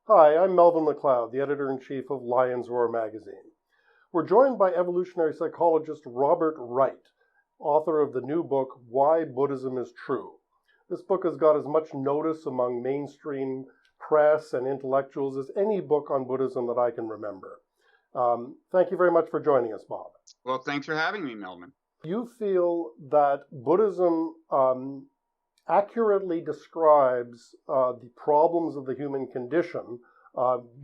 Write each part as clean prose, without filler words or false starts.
Hi, I'm Melvin MacLeod, the editor-in-chief of Lion's Roar magazine. We're joined by evolutionary psychologist Robert Wright, author of the new book, Why Buddhism is True. This book has got as much notice among mainstream press and intellectuals as any book on Buddhism that I can remember. Thank you very much for joining us, Bob. Well, thanks for having me, Melvin. You feel that Buddhism accurately describes the problems of the human condition,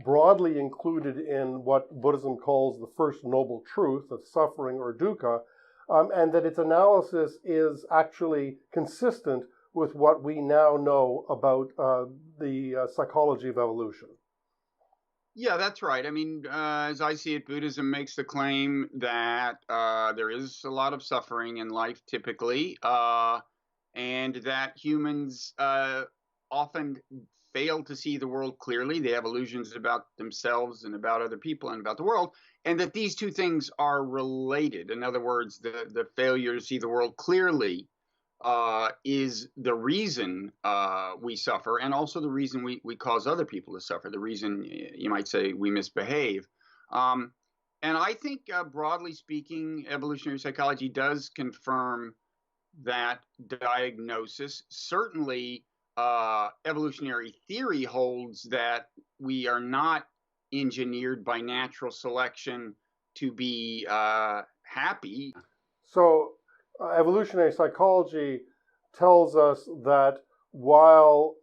broadly included in what Buddhism calls the first noble truth of suffering or dukkha, and that its analysis is actually consistent with what we now know about the psychology of evolution. Yeah, that's right. I mean, as I see it, Buddhism makes the claim that there is a lot of suffering in life typically, and that humans often fail to see the world clearly. They have illusions about themselves and about other people and about the world, and that these two things are related. In other words, the failure to see the world clearly is the reason we suffer, and also the reason we cause other people to suffer, the reason, you might say, we misbehave. Um, and I think, broadly speaking, evolutionary psychology does confirm that diagnosis. Certainly, evolutionary theory holds that we are not engineered by natural selection to be happy. So, evolutionary psychology tells us that while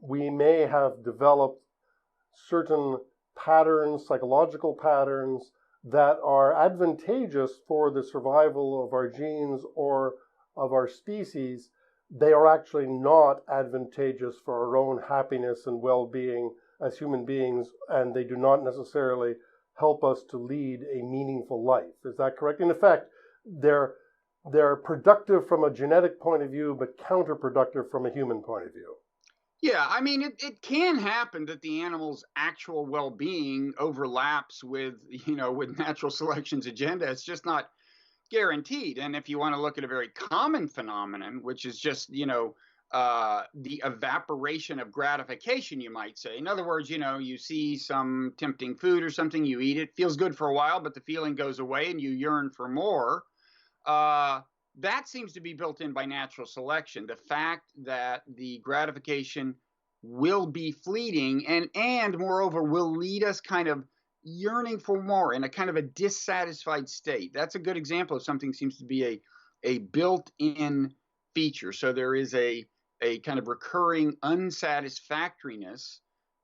we may have developed certain patterns, psychological patterns, that are advantageous for the survival of our genes or of our species, they are actually not advantageous for our own happiness and well-being as human beings, and they do not necessarily help us to lead a meaningful life. Is that correct? In effect, they're productive from a genetic point of view, but counterproductive from a human point of view. Yeah, I mean, it can happen that the animal's actual well-being overlaps with, with natural selection's agenda. It's just not guaranteed. And if you want to look at a very common phenomenon, which is just, the evaporation of gratification, you might say. In other words, you see some tempting food or something, you eat it, feels good for a while, but the feeling goes away and you yearn for more. That seems to be built in by natural selection. The fact that the gratification will be fleeting and moreover will lead us kind of yearning for more in a kind of a dissatisfied state. That's a good example of something seems to be a built-in feature. So there is a kind of recurring unsatisfactoriness.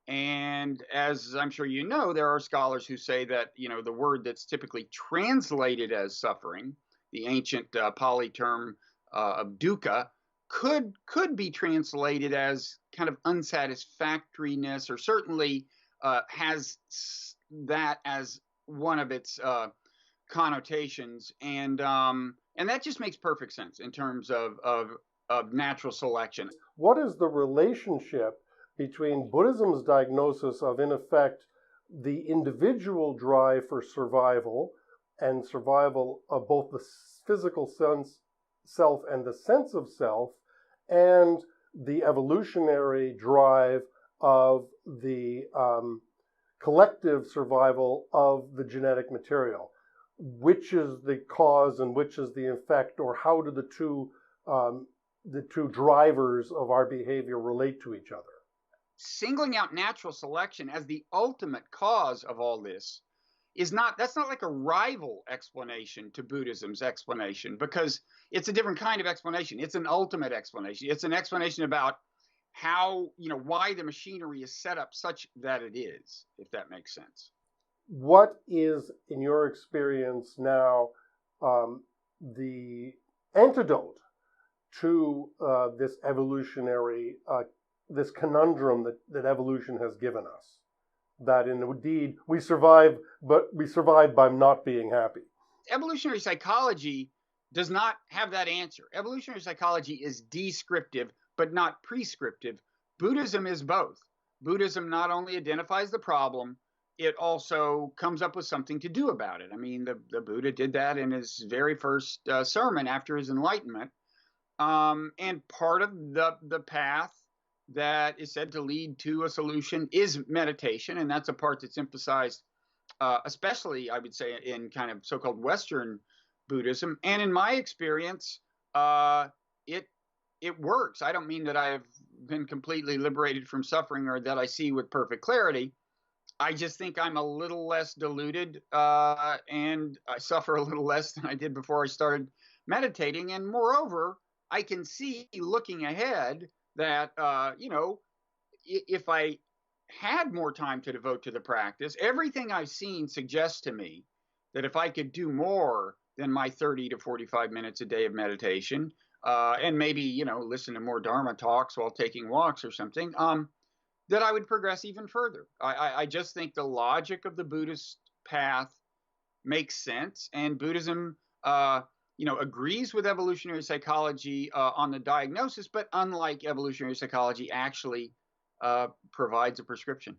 And as I'm sure you know, there are scholars who say that, the word that's typically translated as suffering, the ancient Pali term of dukkha, could be translated as kind of unsatisfactoriness, or certainly has that as one of its connotations, and that just makes perfect sense in terms of natural selection. What is the relationship between Buddhism's diagnosis of, in effect, the individual drive for survival and survival of both the physical self and the sense of self, and the evolutionary drive of the collective survival of the genetic material? Which is the cause and which is the effect, or how do the two drivers of our behavior relate to each other? Singling out natural selection as the ultimate cause of all this that's not like a rival explanation to Buddhism's explanation, because it's a different kind of explanation. It's an ultimate explanation. It's an explanation about how, why the machinery is set up such that it is, if that makes sense. What is, in your experience now, the antidote to this evolutionary, this conundrum that evolution has given us? That indeed we survive, but we survive by not being happy. Evolutionary psychology does not have that answer. Evolutionary psychology is descriptive, but not prescriptive. Buddhism is both. Buddhism not only identifies the problem, it also comes up with something to do about it. I mean, the Buddha did that in his very first sermon after his enlightenment. And part of the path that is said to lead to a solution is meditation, and that's a part that's emphasized, especially I would say in kind of so-called Western Buddhism. And in my experience, it it works. I don't mean that I have been completely liberated from suffering or that I see with perfect clarity. I just think I'm a little less deluded, and I suffer a little less than I did before I started meditating. And moreover, I can see looking ahead that, if I had more time to devote to the practice, everything I've seen suggests to me that if I could do more than my 30 to 45 minutes a day of meditation, and maybe, listen to more Dharma talks while taking walks or something, that I would progress even further. I just think the logic of the Buddhist path makes sense, and Buddhism, agrees with evolutionary psychology on the diagnosis, but unlike evolutionary psychology, actually provides a prescription.